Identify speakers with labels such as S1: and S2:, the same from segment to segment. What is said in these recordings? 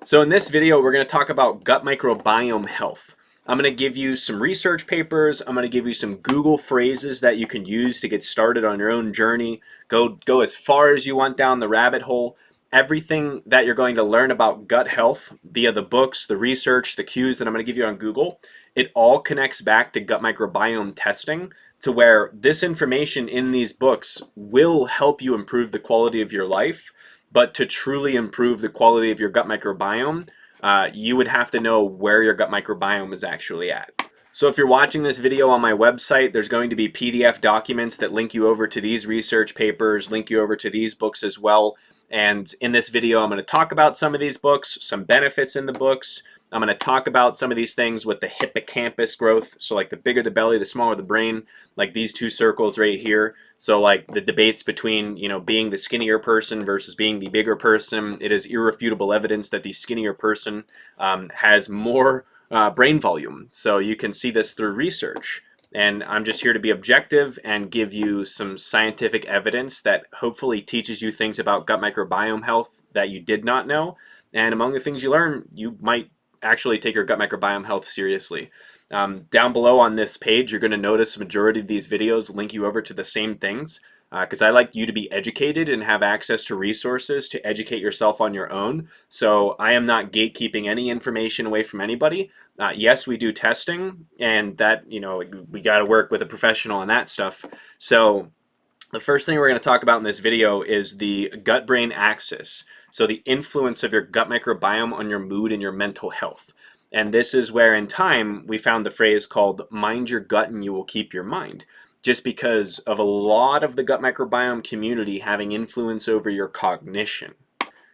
S1: So in this video, we're going to talk about gut microbiome health. I'm going to give you some research papers. I'm going to give you some Google phrases that you can use to get started on your own journey. Go as far as you want down the rabbit hole. Everything that you're going to learn about gut health via the books, the research, the cues that I'm going to give you on Google, it all connects back to gut microbiome testing, to where this information in these books will help you improve the quality of your life. But to truly improve the quality of your gut microbiome, you would have to know where your gut microbiome is actually at. So if you're watching this video on my website, there's going to be PDF documents that link you over to these research papers, link you over to these books as well. And in this video, I'm going to talk about some of these books, some benefits in the books. I'm going to talk about some of these things with the hippocampus growth. So like the bigger the belly, the smaller the brain, like these two circles right here. So like the debates between, being the skinnier person versus being the bigger person, it is irrefutable evidence that the skinnier person has more brain volume. So you can see this through research. And I'm just here to be objective and give you some scientific evidence that hopefully teaches you things about gut microbiome health that you did not know. And among the things you learn, you might actually take your gut microbiome health seriously. Down below on this page, you're going to notice the majority of these videos link you over to the same things, because I like you to be educated and have access to resources to educate yourself on your own. So I am not gatekeeping any information away from anybody. Yes, we do testing, and that, we got to work with a professional on that stuff. So the first thing we're going to talk about in this video is the gut-brain axis. So the influence of your gut microbiome on your mood and your mental health. And this is where in time we found the phrase called mind your gut and you will keep your mind. Just because of a lot of the gut microbiome community having influence over your cognition.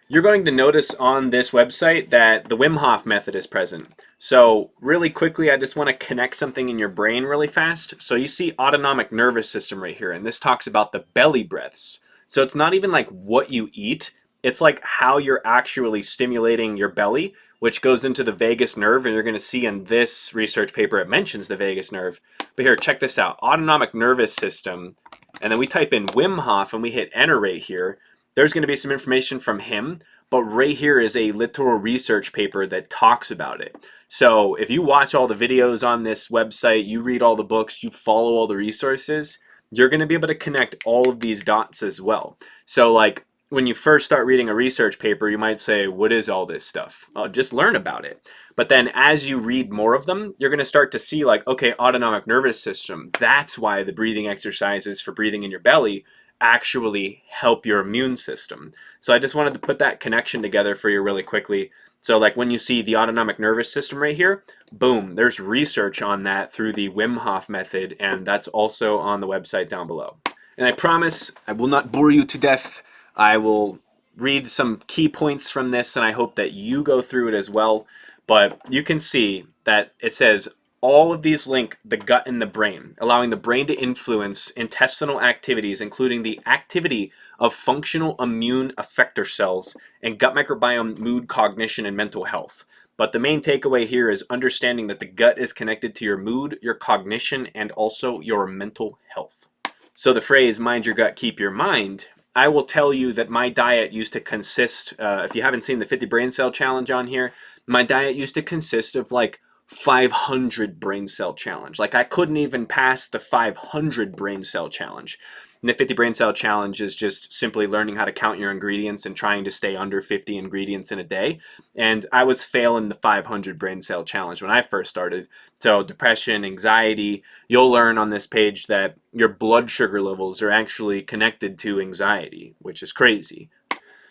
S1: You're going to notice on this website that the Wim Hof method is present. So really quickly, I just want to connect something in your brain really fast. So you see autonomic nervous system right here, and this talks about the belly breaths. So it's not even like what you eat, it's like how you're actually stimulating your belly, which goes into the vagus nerve, and you're going to see in this research paper it mentions the vagus nerve. But here, check this out, autonomic nervous system, and then we type in Wim Hof and we hit enter right here. There's going to be some information from him, but right here is a literal research paper that talks about it. So if you watch all the videos on this website, you read all the books, you follow all the resources, you're going to be able to connect all of these dots as well. So like when you first start reading a research paper, you might say, what is all this stuff? Oh, just learn about it. But then as you read more of them, you're going to start to see like, okay, autonomic nervous system, that's why the breathing exercises for breathing in your belly actually help your immune system. So I just wanted to put that connection together for you really quickly. So like when you see the autonomic nervous system right here, boom, there's research on that through the Wim Hof method, and that's also on the website down below. And I promise I will not bore you to death. I will read some key points from this, and I hope that you go through it as well. But you can see that it says all of these link the gut and the brain, allowing the brain to influence intestinal activities, including the activity of functional immune effector cells and gut microbiome, mood, cognition, and mental health. But the main takeaway here is understanding that the gut is connected to your mood, your cognition, and also your mental health. So the phrase, mind your gut, keep your mind, I will tell you that my diet used to consist, if you haven't seen the 50 brain cell challenge on here, my diet used to consist of like 500 brain cell challenge. Like I couldn't even pass the 500 brain cell challenge. And the 50 brain cell challenge is just simply learning how to count your ingredients and trying to stay under 50 ingredients in a day. And I was failing the 500 brain cell challenge when I first started. So depression, anxiety, you'll learn on this page that your blood sugar levels are actually connected to anxiety, which is crazy.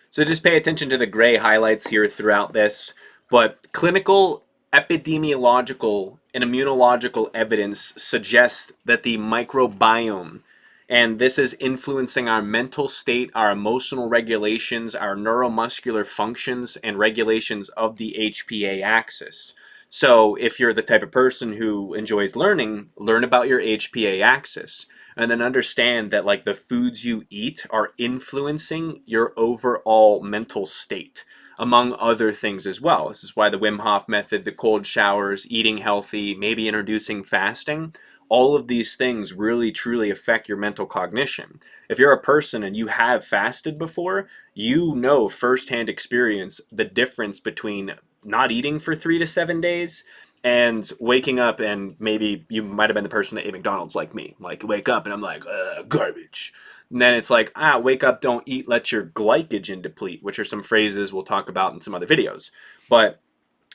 S1: So just pay attention to the gray highlights here throughout this. But clinical, epidemiological, and immunological evidence suggests that the microbiome, and this is influencing our mental state, our emotional regulations, our neuromuscular functions, and regulations of the HPA axis. So if you're the type of person who enjoys learning, learn about your HPA axis. And then understand that like the foods you eat are influencing your overall mental state, among other things as well. This is why the Wim Hof method, the cold showers, eating healthy, maybe introducing fasting, all of these things really truly affect your mental cognition. If you're a person and you have fasted before, you know firsthand experience the difference between not eating for 3 to 7 days and waking up, and maybe you might have been the person that ate McDonald's like me. Like, wake up and I'm like, garbage. And then it's like, wake up, don't eat, let your glycogen deplete, which are some phrases we'll talk about in some other videos. But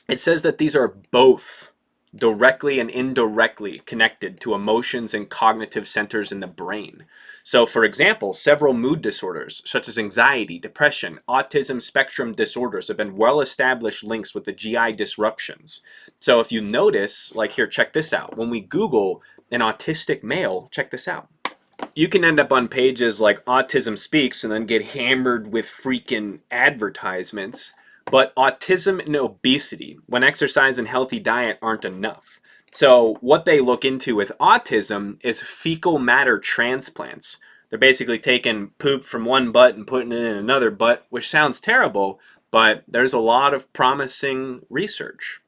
S1: it says that these are both directly and indirectly connected to emotions and cognitive centers in the brain. So, for example, several mood disorders, such as anxiety, depression, autism spectrum disorders, have been well established links with the GI disruptions. So, if you notice, like here, check this out. When we Google an autistic male, check this out. You can end up on pages like Autism Speaks and then get hammered with freaking advertisements. But autism and obesity, when exercise and healthy diet aren't enough. So what they look into with autism is fecal matter transplants. They're basically taking poop from one butt and putting it in another butt, which sounds terrible, but there's a lot of promising research.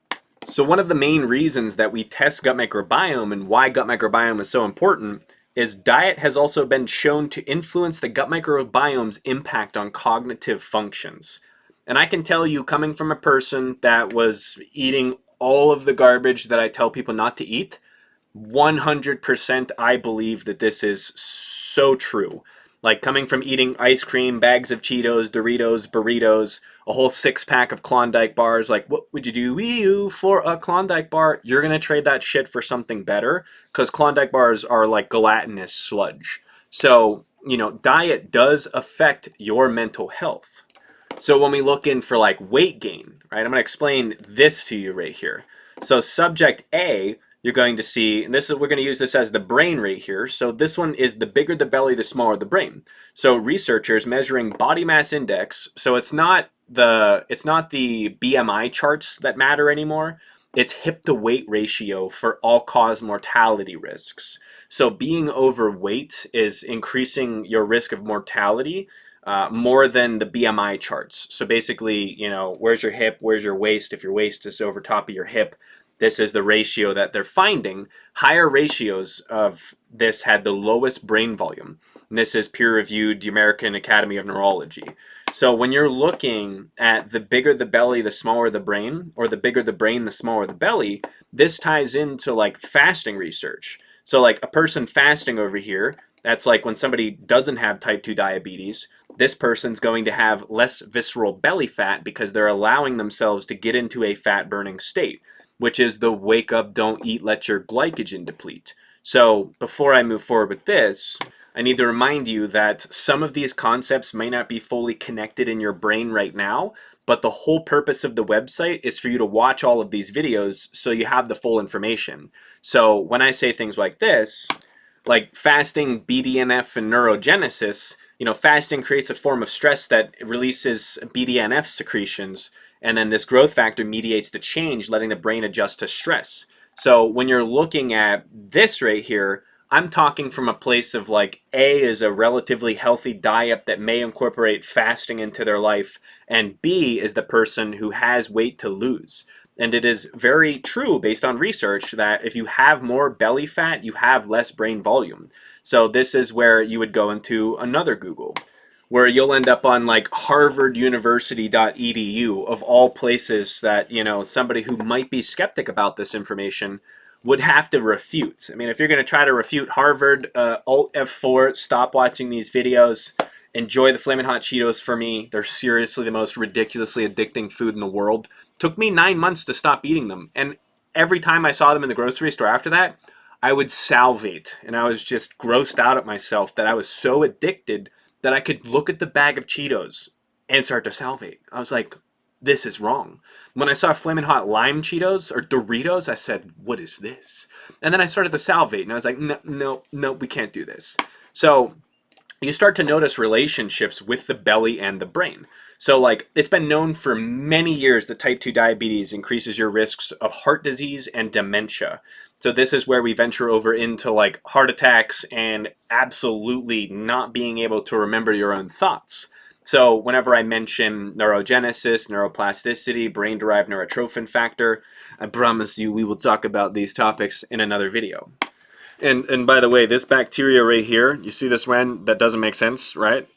S1: So one of the main reasons that we test gut microbiome and why gut microbiome is so important is diet has also been shown to influence the gut microbiome's impact on cognitive functions. And I can tell you, coming from a person that was eating all of the garbage that I tell people not to eat, 100% I believe that this is so true. Like, coming from eating ice cream, bags of Cheetos, Doritos, burritos, a whole 6-pack of Klondike bars, like, what would you do for a Klondike bar? You're going to trade that shit for something better, because Klondike bars are like gelatinous sludge. So, diet does affect your mental health. So when we look in for like weight gain, right, I'm going to explain this to you right here. So subject A, you're going to see, and we're going to use this as the brain right here. So this one is the bigger the belly, the smaller the brain. So researchers measuring body mass index. So it's not the BMI charts that matter anymore. It's hip to weight ratio for all cause mortality risks. So being overweight is increasing your risk of mortality more than the BMI charts. So basically, where's your hip, where's your waist? If your waist is over top of your hip, this is the ratio that they're finding. Higher ratios of this had the lowest brain volume. And this is peer-reviewed, the American Academy of Neurology. So when you're looking at the bigger the belly, the smaller the brain, or the bigger the brain, the smaller the belly, this ties into like fasting research. So like a person fasting over here, that's like when somebody doesn't have type 2 diabetes, this person's going to have less visceral belly fat because they're allowing themselves to get into a fat burning state, which is the wake up, don't eat, let your glycogen deplete. So before I move forward with this, I need to remind you that some of these concepts may not be fully connected in your brain right now, but the whole purpose of the website is for you to watch all of these videos so you have the full information. So when I say things like this, like fasting, BDNF, and neurogenesis, fasting creates a form of stress that releases BDNF secretions, and then this growth factor mediates the change, letting the brain adjust to stress. So when you're looking at this right here, I'm talking from a place of like, A is a relatively healthy diet that may incorporate fasting into their life, and B is the person who has weight to lose. And it is very true based on research that if you have more belly fat, you have less brain volume. So this is where you would go into another Google, where you'll end up on like harvarduniversity.edu of all places that, somebody who might be skeptic about this information would have to refute. I mean, if you're going to try to refute Harvard, Alt F4, stop watching these videos. Enjoy the Flamin' Hot Cheetos for me. They're seriously the most ridiculously addicting food in the world. Took me 9 months to stop eating them. And every time I saw them in the grocery store after that, I would salivate. And I was just grossed out at myself that I was so addicted that I could look at the bag of Cheetos and start to salivate. I was like, this is wrong. When I saw Flamin' Hot Lime Cheetos or Doritos, I said, what is this? And then I started to salivate. And I was like, no, we can't do this. So you start to notice relationships with the belly and the brain. So like, it's been known for many years that type 2 diabetes increases your risks of heart disease and dementia. So this is where we venture over into like heart attacks and absolutely not being able to remember your own thoughts. So whenever I mention neurogenesis, neuroplasticity, brain-derived neurotrophin factor, I promise you we will talk about these topics in another video. And by the way, this bacteria right here, you see this one that doesn't make sense, right?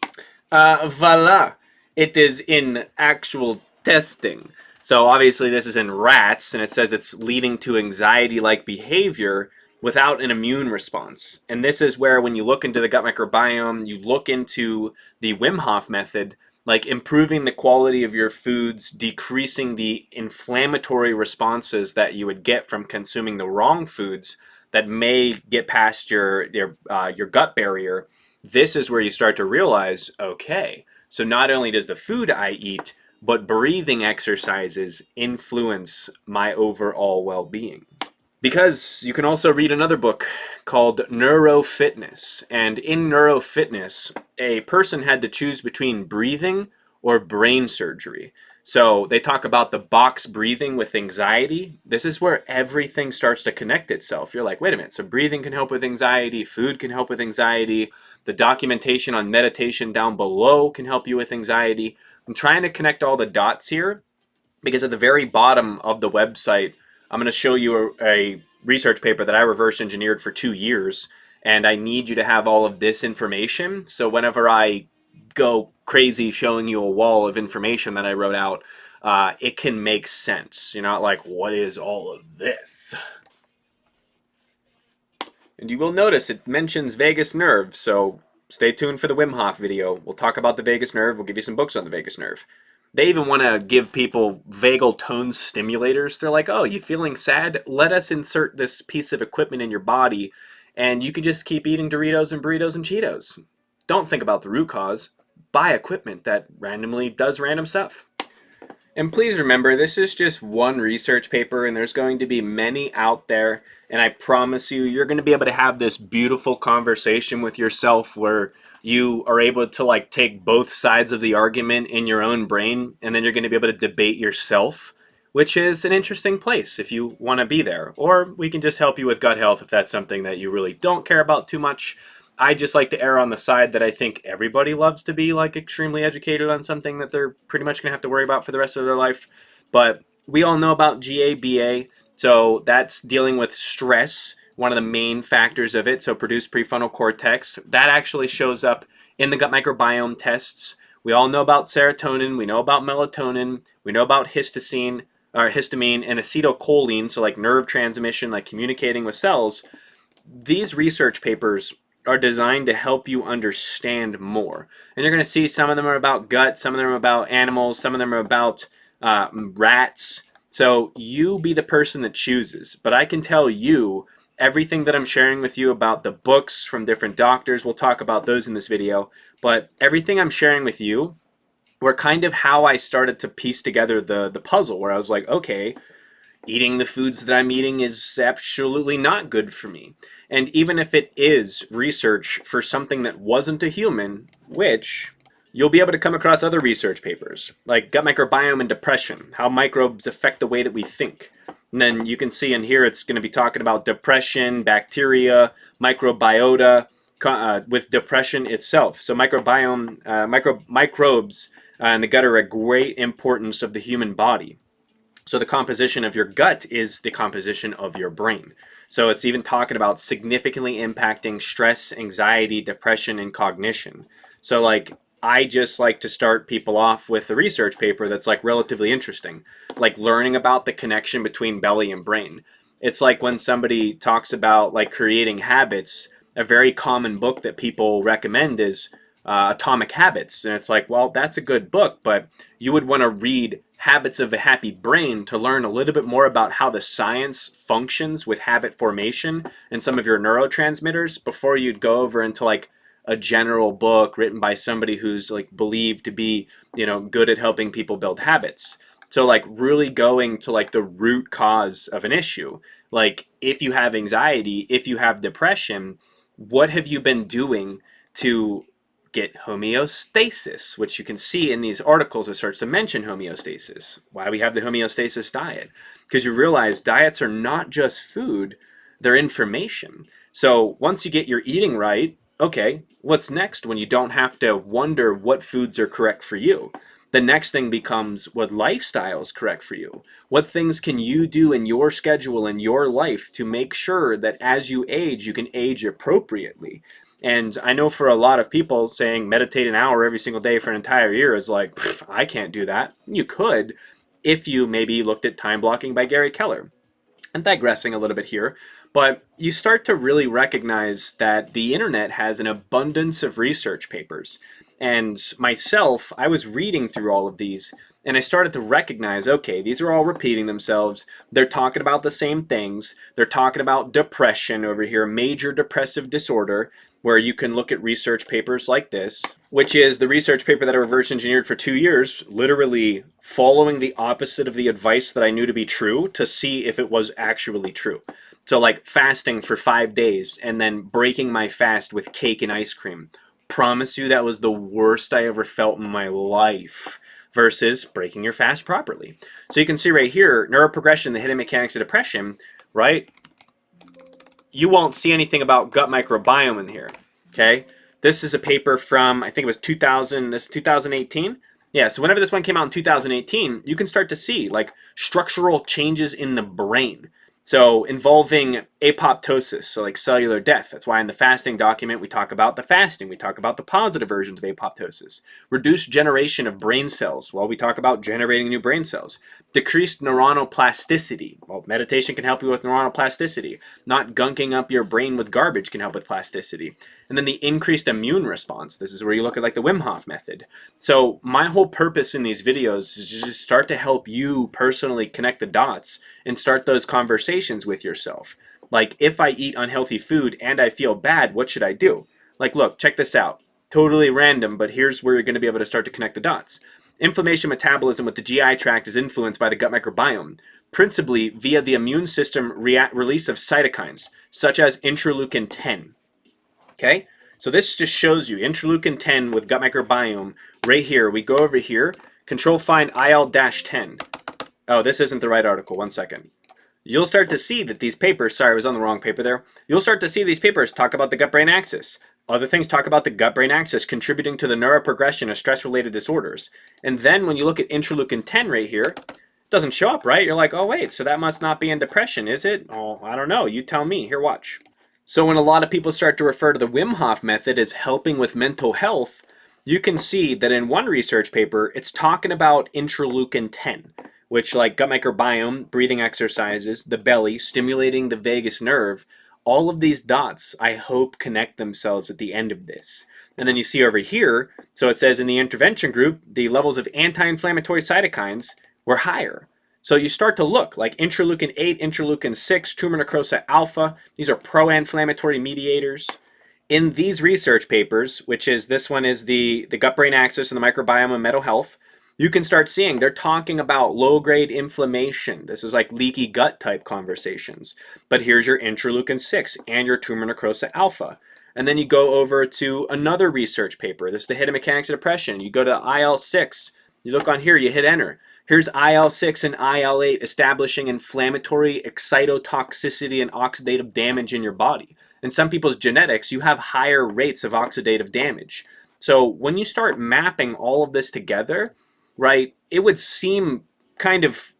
S1: Voila. It is in actual testing. So obviously this is in rats, and it says it's leading to anxiety-like behavior without an immune response. And this is where, when you look into the gut microbiome, you look into the Wim Hof method, like improving the quality of your foods, decreasing the inflammatory responses that you would get from consuming the wrong foods that may get past your gut barrier. This is where you start to realize, okay, so not only does the food I eat, but breathing exercises influence my overall well-being. Because you can also read another book called Neurofitness. And in Neurofitness, a person had to choose between breathing or brain surgery. So they talk about the box breathing with anxiety. This is where everything starts to connect itself. You're like, wait a minute, so breathing can help with anxiety, food can help with anxiety, the documentation on meditation down below can help you with anxiety. I'm trying to connect all the dots here because at the very bottom of the website, I'm going to show you a research paper that I reverse engineered for 2 years, and I need you to have all of this information. So whenever I go crazy showing you a wall of information that I wrote out, it can make sense. You're not like, what is all of this? And you will notice it mentions vagus nerve, so stay tuned for the Wim Hof video. We'll talk about the vagus nerve. We'll give you some books on the vagus nerve. They even want to give people vagal tone stimulators. They're like, oh, you feeling sad? Let us insert this piece of equipment in your body, and you can just keep eating Doritos and burritos and Cheetos. Don't think about the root cause. Buy equipment that randomly does random stuff. And please remember, this is just one research paper, and there's going to be many out there. And I promise you, you're going to be able to have this beautiful conversation with yourself where you are able to like take both sides of the argument in your own brain, and then you're going to be able to debate yourself, which is an interesting place if you want to be there. Or we can just help you with gut health if that's something that you really don't care about too much. I just like to err on the side that I think everybody loves to be like extremely educated on something that they're pretty much going to have to worry about for the rest of their life. But we all know about GABA, so that's dealing with stress, one of the main factors of it. So produced prefrontal cortex, that actually shows up in the gut microbiome tests. We all know about serotonin, we know about melatonin, we know about histamine and acetylcholine, so like nerve transmission, like communicating with cells. These research papers are designed to help you understand more. And you're going to see some of them are about gut, some of them are about animals, some of them are about rats. So you be the person that chooses. But I can tell you everything that I'm sharing with you about the books from different doctors. We'll talk about those in this video. But everything I'm sharing with you were kind of how I started to piece together the puzzle, where I was like, okay, eating the foods that I'm eating is absolutely not good for me. And even if it is research for something that wasn't a human, which you'll be able to come across other research papers, like gut microbiome and depression, how microbes affect the way that we think. And then you can see in here it's going to be talking about depression, bacteria, microbiota, with depression itself. So microbes in the gut are a great importance of the human body. So the composition of your gut is the composition of your brain. So it's even talking about significantly impacting stress, anxiety, depression, and cognition. So like I just like to start people off with a research paper that's like relatively interesting, like learning about the connection between belly and brain. It's like when somebody talks about like creating habits, a very common book that people recommend is Atomic Habits. And it's like, well, that's a good book, but you would want to read Habits of a Happy Brain to learn a little bit more about how the science functions with habit formation and some of your neurotransmitters before you'd go over into like a general book written by somebody who's like believed to be, good at helping people build habits. So like really going to like the root cause of an issue. Like if you have anxiety, if you have depression, what have you been doing to get homeostasis, which you can see in these articles that starts to mention homeostasis, why we have the homeostasis diet. Because you realize diets are not just food, they're information. So once you get your eating right, okay, what's next when you don't have to wonder what foods are correct for you? The next thing becomes what lifestyle is correct for you. What things can you do in your schedule in your life to make sure that as you age, you can age appropriately? And I know for a lot of people saying meditate an hour every single day for an entire year is like, I can't do that. You could if you maybe looked at Time Blocking by Gary Keller. I'm digressing a little bit here, but you start to really recognize that the internet has an abundance of research papers. And myself, I was reading through all of these and I started to recognize, okay, these are all repeating themselves. They're talking about the same things. They're talking about depression over here, major depressive disorder, where you can look at research papers like this, which is the research paper that I reverse engineered for 2 years, literally following the opposite of the advice that I knew to be true to see if it was actually true. So like fasting for 5 days and then breaking my fast with cake and ice cream. Promise you that was the worst I ever felt in my life versus breaking your fast properly. So you can see right here, neuroprogression, the hidden mechanics of depression, right? You won't see anything about gut microbiome in here, okay? This is a paper from, I think it was 2000, this 2018. Yeah, so whenever this one came out in 2018, you can start to see like structural changes in the brain. So involving apoptosis, so like cellular death. That's why in the fasting document we talk about the fasting. We talk about the positive versions of apoptosis. Reduced generation of brain cells. Well, we talk about generating new brain cells. Decreased neuronal plasticity. Well, meditation can help you with neuronal plasticity. Not gunking up your brain with garbage can help with plasticity. And then the increased immune response. This is where you look at like the Wim Hof method. So my whole purpose in these videos is just start to help you personally connect the dots and start those conversations with yourself. Like, if I eat unhealthy food and I feel bad, what should I do? Like, look, check this out. Totally random, but here's where you're going to be able to start to connect the dots. Inflammation metabolism with the GI tract is influenced by the gut microbiome, principally via the immune system release of cytokines, such as interleukin 10. Okay? So this just shows you interleukin 10 with gut microbiome right here. We go over here, control find IL-10. Oh, this isn't the right article. 1 second. You'll start to see that these papers, sorry, I was on the wrong paper there. You'll start to see these papers talk about the gut-brain axis. Other things talk about the gut-brain axis contributing to the neuroprogression of stress-related disorders. And then when you look at interleukin 10 right here, it doesn't show up, right? You're like, oh wait, so that must not be in depression, is it? Oh, I don't know. You tell me. Here, watch. So when a lot of people start to refer to the Wim Hof method as helping with mental health, you can see that in one research paper, it's talking about interleukin 10, which like gut microbiome, breathing exercises, the belly, stimulating the vagus nerve, all of these dots, I hope, connect themselves at the end of this. And then you see over here, so it says in the intervention group, the levels of anti-inflammatory cytokines were higher. So you start to look like interleukin 8, interleukin 6, tumor necrosis alpha. These are pro-inflammatory mediators. In these research papers, which is this one is the gut-brain axis and the microbiome and mental health, you can start seeing they're talking about low-grade inflammation. This is like leaky gut type conversations. But here's your interleukin 6 and your tumor necrosis alpha. And then you go over to another research paper. This is the hidden mechanics of depression. You go to IL-6. You look on here, you hit enter. Here's IL-6 and IL-8 establishing inflammatory excitotoxicity and oxidative damage in your body. In some people's genetics, you have higher rates of oxidative damage. So when you start mapping all of this together, right, it would seem kind of,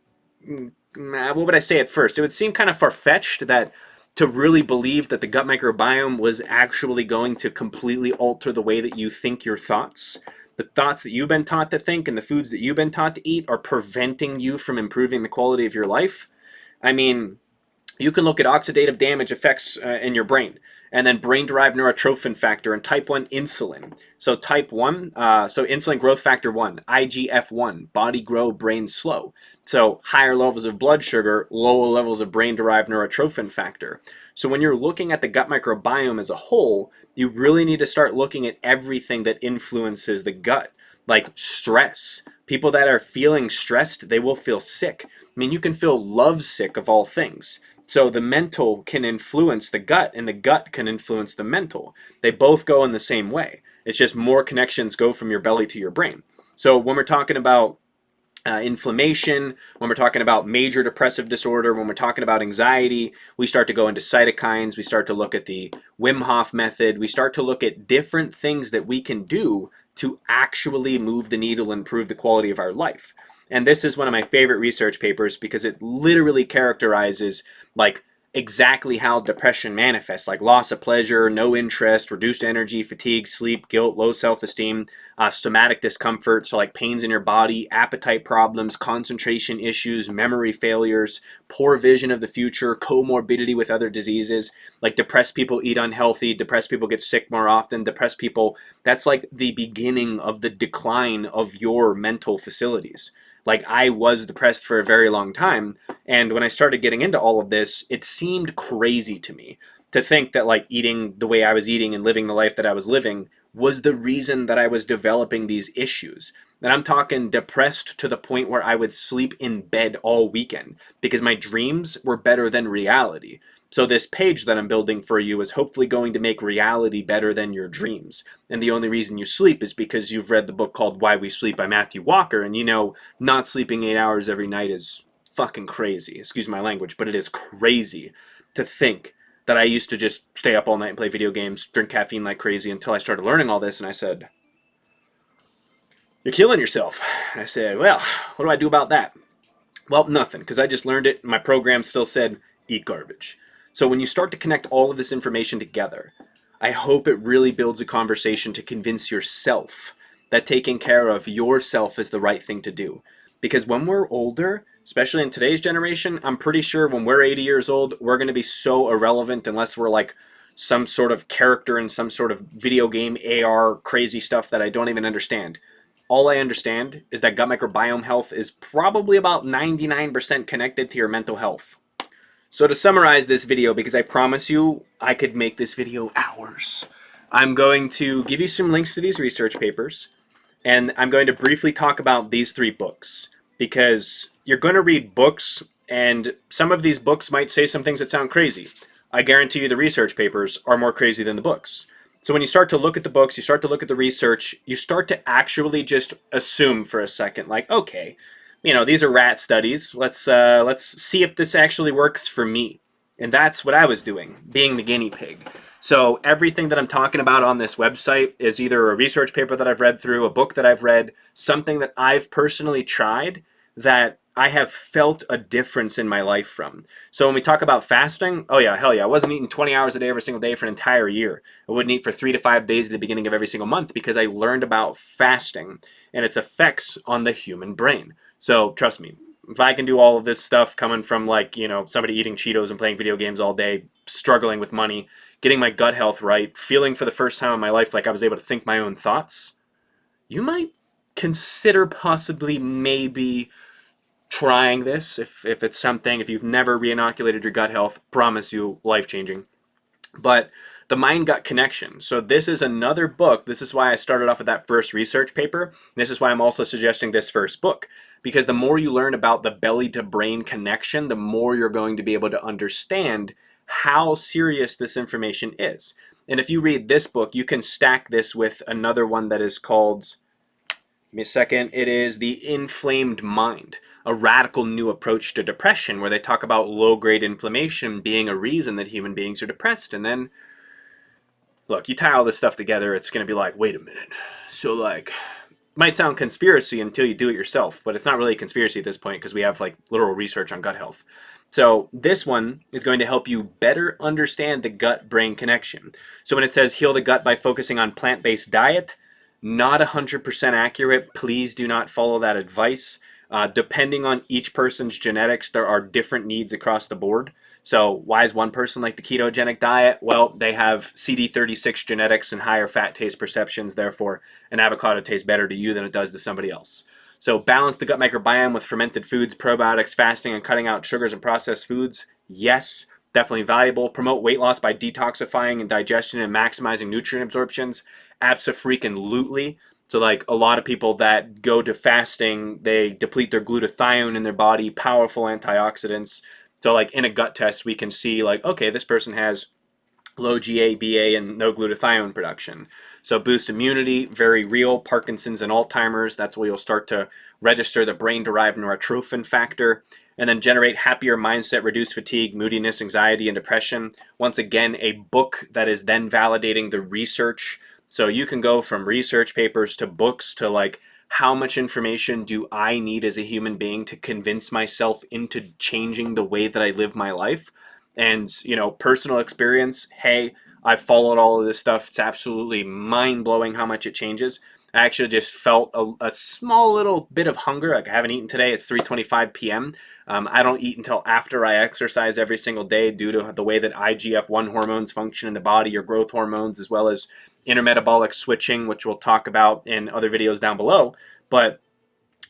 S1: what would I say at first? It would seem kind of far-fetched that to really believe that the gut microbiome was actually going to completely alter the way that you think your thoughts. The thoughts that you've been taught to think and the foods that you've been taught to eat are preventing you from improving the quality of your life. I mean, you can look at oxidative damage effects in your brain, and then brain-derived neurotrophin factor and type 1 insulin. So type 1, so insulin growth factor 1, IGF-1, body grow, brain slow. So higher levels of blood sugar, lower levels of brain-derived neurotrophin factor. So when you're looking at the gut microbiome as a whole, you really need to start looking at everything that influences the gut, like stress. People that are feeling stressed, they will feel sick. I mean, you can feel lovesick of all things. So the mental can influence the gut, and the gut can influence the mental. They both go in the same way. It's just more connections go from your belly to your brain. So when we're talking about inflammation, when we're talking about major depressive disorder, when we're talking about anxiety, we start to go into cytokines, we start to look at the Wim Hof method, we start to look at different things that we can do to actually move the needle and improve the quality of our life. And this is one of my favorite research papers because it literally characterizes like exactly how depression manifests, like loss of pleasure, no interest, reduced energy, fatigue, sleep, guilt, low self-esteem, somatic discomfort, so like pains in your body, appetite problems, concentration issues, memory failures, poor vision of the future, comorbidity with other diseases. Like depressed people eat unhealthy, depressed people get sick more often, depressed people, that's like the beginning of the decline of your mental facilities. Like I was depressed for a very long time, and when I started getting into all of this, it seemed crazy to me to think that like eating the way I was eating and living the life that I was living was the reason that I was developing these issues. And I'm talking depressed to the point where I would sleep in bed all weekend because my dreams were better than reality. So this page that I'm building for you is hopefully going to make reality better than your dreams. And the only reason you sleep is because you've read the book called Why We Sleep by Matthew Walker, and you know not sleeping 8 hours every night is fucking crazy. Excuse my language, but it is crazy to think that I used to just stay up all night and play video games, drink caffeine like crazy until I started learning all this, and I said, "You're killing yourself." And I said, "Well, what do I do about that?" Well, nothing, because I just learned it. My program still said, eat garbage. So when you start to connect all of this information together, I hope it really builds a conversation to convince yourself that taking care of yourself is the right thing to do. Because when we're older, especially in today's generation, I'm pretty sure when we're 80 years old, we're going to be so irrelevant unless we're like some sort of character in some sort of video game, AR, crazy stuff that I don't even understand. All I understand is that gut microbiome health is probably about 99% connected to your mental health. So to summarize this video, because I promise you I could make this video hours, I'm going to give you some links to these research papers, and I'm going to briefly talk about these 3 books, because you're going to read books, and some of these books might say some things that sound crazy. I guarantee you the research papers are more crazy than the books. So when you start to look at the books, you start to look at the research, you start to actually just assume for a second, like, okay, you know, these are rat studies. Let's see if this actually works for me. And that's what I was doing, being the guinea pig. So everything that I'm talking about on this website is either a research paper that I've read through, a book that I've read, something that I've personally tried that I have felt a difference in my life from. So when we talk about fasting, oh yeah, hell yeah, I wasn't eating 20 hours a day every single day for an entire year. I wouldn't eat for 3 to 5 days at the beginning of every single month because I learned about fasting and its effects on the human brain. So trust me, if I can do all of this stuff coming from like, you know, somebody eating Cheetos and playing video games all day, struggling with money, getting my gut health right, feeling for the first time in my life like I was able to think my own thoughts, you might consider possibly maybe trying this if it's something, if you've never re-inoculated your gut health, promise you life-changing. But the mind-gut connection. So this is another book. This is why I started off with that first research paper. This is why I'm also suggesting this first book. Because the more you learn about the belly-to-brain connection, the more you're going to be able to understand how serious this information is. And if you read this book, you can stack this with another one that is called, give me a second, it is The Inflamed Mind, a radical new approach to depression, where they talk about low-grade inflammation being a reason that human beings are depressed. And then, look, you tie all this stuff together, it's going to be like, wait a minute. So, like, might sound conspiracy until you do it yourself, but it's not really a conspiracy at this point because we have, like, literal research on gut health. So this one is going to help you better understand the gut-brain connection. So when it says heal the gut by focusing on plant-based diet, not 100% accurate. Please do not follow that advice. Depending on each person's genetics, there are different needs across the board. So why is one person like the ketogenic diet? Well, they have CD36 genetics and higher fat taste perceptions. Therefore, an avocado tastes better to you than it does to somebody else. So balance the gut microbiome with fermented foods, probiotics, fasting, and cutting out sugars and processed foods. Yes, definitely valuable. Promote weight loss by detoxifying and digestion and maximizing nutrient absorptions. Abso-freaking-lutely. So like a lot of people that go to fasting, they deplete their glutathione in their body, powerful antioxidants. So like in a gut test, we can see like, okay, this person has low GABA and no glutathione production. So boost immunity, very real. Parkinson's and Alzheimer's, that's where you'll start to register the brain-derived neurotrophin factor. And then generate happier mindset, reduce fatigue, moodiness, anxiety, and depression. Once again, a book that is then validating the research So you can go from research papers to books to like, how much information do I need as a human being to convince myself into changing the way that I live my life? And, personal experience, hey, I've followed all of this stuff. It's absolutely mind blowing how much it changes. I actually just felt a small little bit of hunger. Like I haven't eaten today. It's 3:25 p.m. I don't eat until after I exercise every single day due to the way that IGF-1 hormones function in the body, your growth hormones, as well as intermetabolic switching, which we'll talk about in other videos down below. But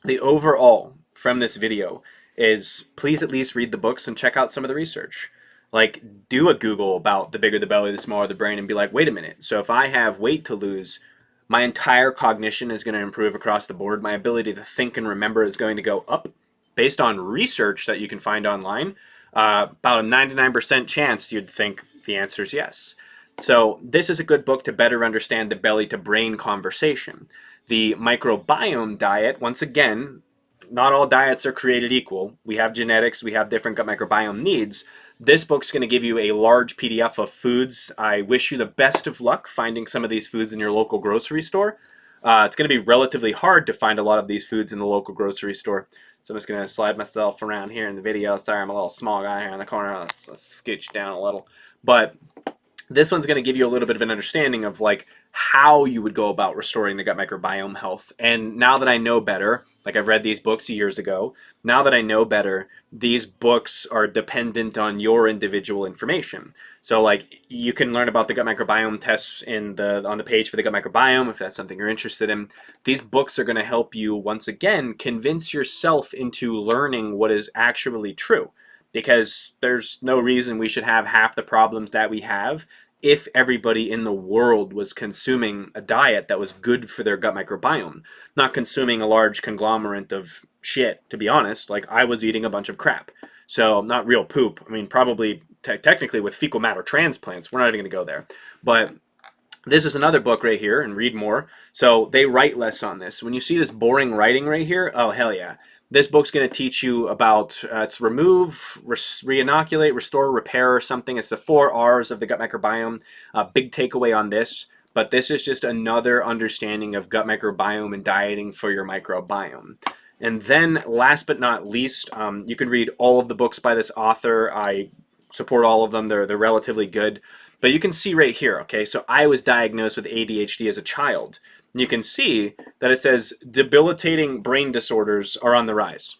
S1: the overall from this video is, please at least read the books and check out some of the research. Like, do a Google about the bigger the belly, the smaller the brain, and be like, wait a minute. So if I have weight to lose, my entire cognition is going to improve across the board. My ability to think and remember is going to go up based on research that you can find online. About a 99% chance you'd think the answer is yes. So this is a good book to better understand the belly to brain conversation. The microbiome diet, once again, not all diets are created equal. We have genetics, we have different gut microbiome needs. This book's going to give you a large PDF of foods. I wish you the best of luck finding some of these foods in your local grocery store. It's going to be relatively hard to find a lot of these foods in the local grocery store. So I'm just going to slide myself around here in the video. Sorry, I'm a little small guy here in the corner. Let's scooch down a little. But this one's going to give you a little bit of an understanding of like how you would go about restoring the gut microbiome health. And now that I know better, like I've read these books years ago, now that I know better, these books are dependent on your individual information. So like you can learn about the gut microbiome tests on the page for the gut microbiome if that's something you're interested in. These books are going to help you once again convince yourself into learning what is actually true. Because there's no reason we should have half the problems that we have if everybody in the world was consuming a diet that was good for their gut microbiome, not consuming a large conglomerate of shit, to be honest. Like I was eating a bunch of crap. So not real poop. I mean, probably technically with fecal matter transplants. We're not even going to go there. But this is another book right here, and read more. So they write less on this. When you see this boring writing right here, oh, hell yeah. This book's going to teach you about, it's remove, re-inoculate, restore, repair, or something. It's the 4 R's of the gut microbiome. Big takeaway on this. But this is just another understanding of gut microbiome and dieting for your microbiome. And then last but not least, you can read all of the books by this author. I support all of them. They're relatively good. But you can see right here, okay, so I was diagnosed with ADHD as a child. You can see that it says debilitating brain disorders are on the rise.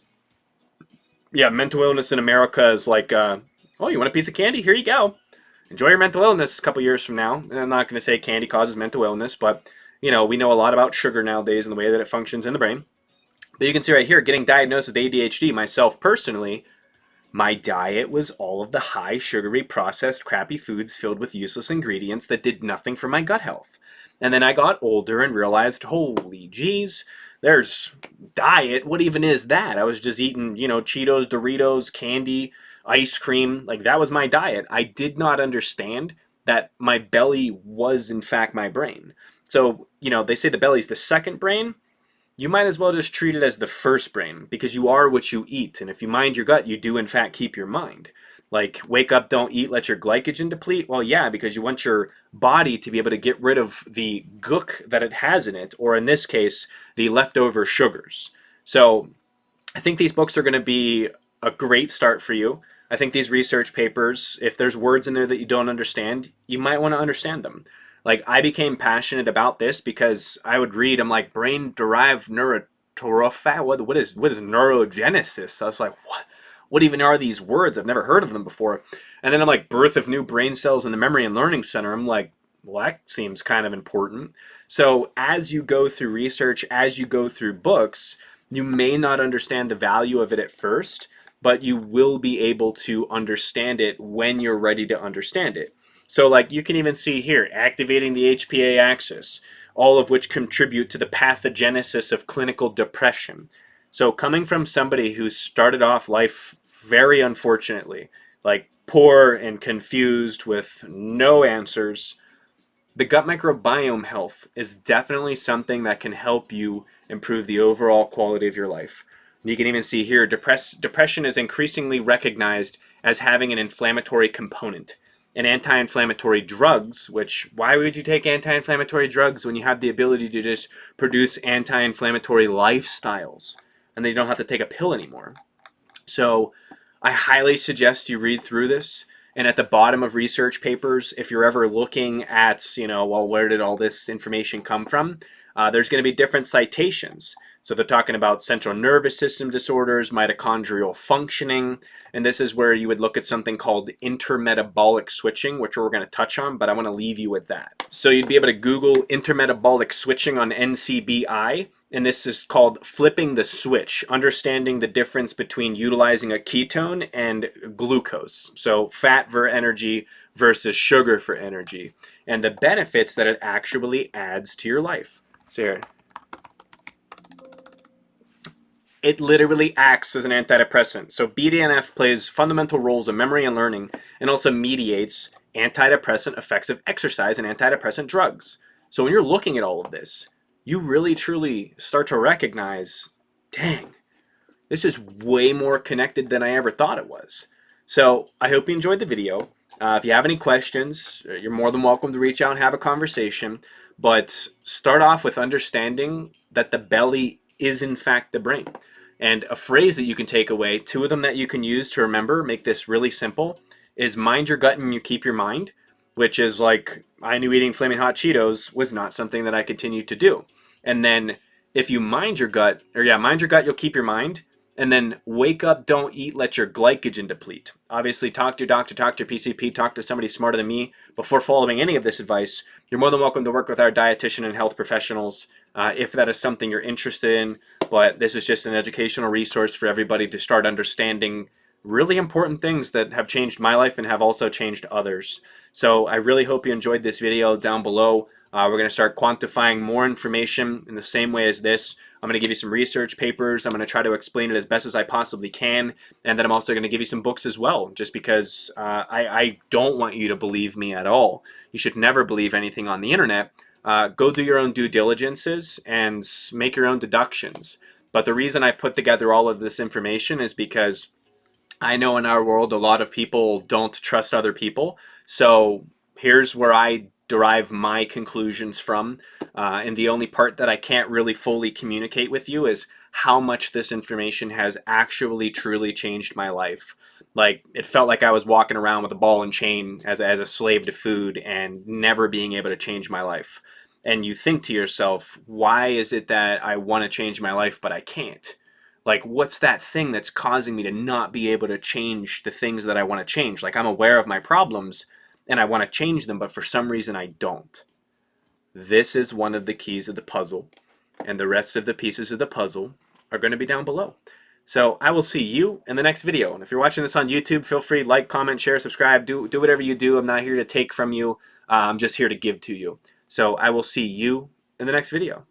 S1: Yeah, mental illness in America is like, oh, you want a piece of candy? Here you go. Enjoy your mental illness a couple years from now. And I'm not going to say candy causes mental illness, but, we know a lot about sugar nowadays and the way that it functions in the brain. But you can see right here, getting diagnosed with ADHD, myself personally, my diet was all of the high sugary processed crappy foods filled with useless ingredients that did nothing for my gut health. And then I got older and realized, holy geez, there's diet. What even is that? I was just eating, Cheetos, Doritos, candy, ice cream. Like that was my diet. I did not understand that my belly was in fact my brain. So, they say the belly's the second brain. You might as well just treat it as the first brain because you are what you eat. And if you mind your gut, you do in fact keep your mind. Like wake up, don't eat, let your glycogen deplete. Well, yeah, because you want your body to be able to get rid of the gook that it has in it, or in this case, the leftover sugars. So I think these books are going to be a great start for you. I think these research papers, if there's words in there that you don't understand, you might want to understand them. Like I became passionate about this because I would read, I'm like, brain-derived neurotrophy. What is neurogenesis? I was like, what? What even are these words? I've never heard of them before. And then I'm like, birth of new brain cells in the memory and learning center. I'm like, well, that seems kind of important. So as you go through research, as you go through books, you may not understand the value of it at first, but you will be able to understand it when you're ready to understand it. So like you can even see here, activating the HPA axis, all of which contribute to the pathogenesis of clinical depression. So coming from somebody who started off life very unfortunately, like poor and confused with no answers, the gut microbiome health is definitely something that can help you improve the overall quality of your life. You can even see here, depression is increasingly recognized as having an inflammatory component. and anti-inflammatory drugs, which, why would you take anti-inflammatory drugs when you have the ability to just produce anti-inflammatory lifestyles and they don't have to take a pill anymore? So I highly suggest you read through this. And at the bottom of research papers, if you're ever looking at, well, where did all this information come from? There's going to be different citations. So they're talking about central nervous system disorders, mitochondrial functioning, and this is where you would look at something called intermetabolic switching, which we're going to touch on, but I want to leave you with that. So you'd be able to Google intermetabolic switching on NCBI, and this is called flipping the switch, understanding the difference between utilizing a ketone and glucose. So fat for energy versus sugar for energy, and the benefits that it actually adds to your life. So here, it literally acts as an antidepressant. So BDNF plays fundamental roles in memory and learning, and also mediates antidepressant effects of exercise and antidepressant drugs. So when you're looking at all of this, you really truly start to recognize, dang, this is way more connected than I ever thought it was. So I hope you enjoyed the video. If you have any questions, you're more than welcome to reach out and have a conversation. But start off with understanding that the belly is in fact the brain. And a phrase that you can take away, two of them that you can use to remember, make this really simple, is mind your gut and you keep your mind, which is like, I knew eating Flaming Hot Cheetos was not something that I continued to do. And then if you mind your gut, mind your gut, you'll keep your mind. And then wake up, don't eat, let your glycogen deplete. Obviously, talk to your doctor, talk to your PCP, talk to somebody smarter than me before following any of this advice. You're more than welcome to work with our dietitian and health professionals if that is something you're interested in. But this is just an educational resource for everybody to start understanding really important things that have changed my life and have also changed others. So I really hope you enjoyed this video. Down below, we're going to start quantifying more information in the same way as this. I'm going to give you some research papers. I'm going to try to explain it as best as I possibly can. And then I'm also going to give you some books as well, just because I don't want you to believe me at all. You should never believe anything on the internet. Go do your own due diligences and make your own deductions. But the reason I put together all of this information is because I know in our world a lot of people don't trust other people. So here's where I derive my conclusions from. And the only part that I can't really fully communicate with you is how much this information has actually truly changed my life. Like, it felt like I was walking around with a ball and chain as a slave to food and never being able to change my life. And you think to yourself, why is it that I want to change my life but I can't? Like, what's that thing that's causing me to not be able to change the things that I want to change? Like, I'm aware of my problems and I want to change them, but for some reason I don't. This is one of the keys of the puzzle, and the rest of the pieces of the puzzle are going to be down below. So I will see you in the next video. And if you're watching this on YouTube, feel free to like, comment, share, subscribe, do whatever you do. I'm not here to take from you. I'm just here to give to you. So I will see you in the next video.